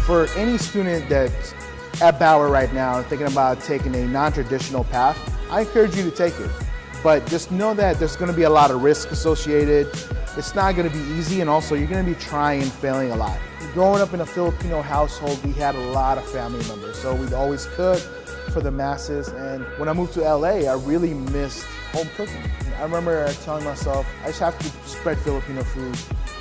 For any student that's at Bauer right now thinking about taking a non-traditional path, I encourage you to take it. But just know that there's going to be a lot of risk associated. It's not going to be easy, and also you're going to be trying and failing a lot. Growing up in a Filipino household, we had a lot of family members, so we'd always cook for the masses. And when I moved to LA, I really missed home cooking. I remember telling myself, I just have to spread Filipino food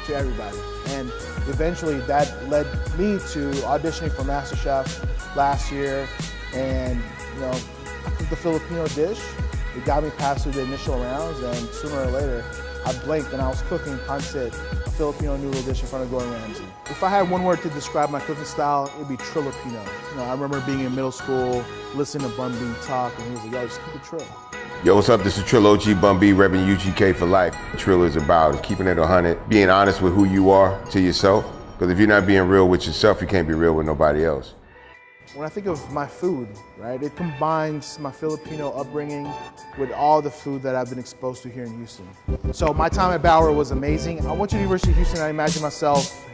to everybody. And eventually that led me to auditioning for MasterChef last year. And I cooked the Filipino dish. It got me past through the initial rounds, and sooner or later, I blinked and I was cooking pancit, a Filipino noodle dish in front of Gordon Ramsay. If I had one word to describe my cooking style, it would be Trilipino. I remember being in middle school, listening to Bun B talk, and he was like, yo, just keep it Trill. Yo, what's up? This is Trill OG Bun B, repping UGK for life. Trill is about keeping it 100, being honest with who you are to yourself. Because if you're not being real with yourself, you can't be real with nobody else. When I think of my food, right, it combines my Filipino upbringing with all the food that I've been exposed to here in Houston. So my time at Bauer was amazing. I went to the University of Houston. I imagine myself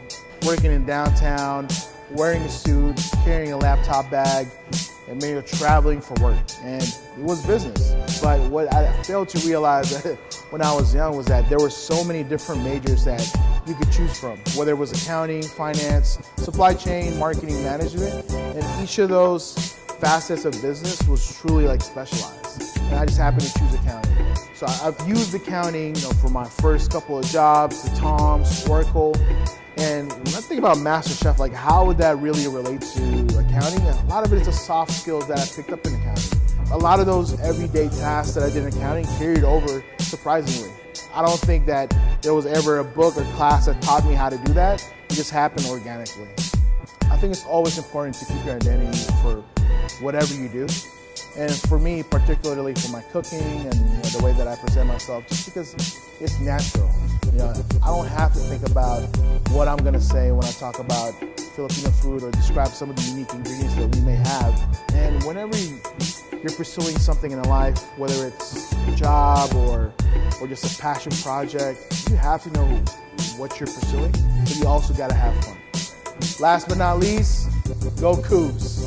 working in downtown, wearing a suit, carrying a laptop bag, and maybe traveling for work. And it was business. But what I failed to realize when I was young was that there were so many different majors that you could choose from, whether it was accounting, finance, supply chain, marketing, management, and each of those facets of business was truly specialized. And I just happened to choose accounting. So I've used accounting for my first couple of jobs, the Tom's, Oracle. And when I think about MasterChef, how would that really relate to accounting? A lot of it is the soft skills that I picked up in accounting. A lot of those everyday tasks that I did in accounting carried over surprisingly. I don't think that there was ever a book or class that taught me how to do that. It just happened organically. I think it's always important to keep your identity for whatever you do. And for me, particularly for my cooking and the way that I present myself, just because it's natural. I don't have to think about what I'm going to say when I talk about Filipino food or describe some of the unique ingredients that we may have. And whenever you're pursuing something in life, whether it's a job or just a passion project, you have to know what you're pursuing, but you also got to have fun. Last but not least, go Cougs.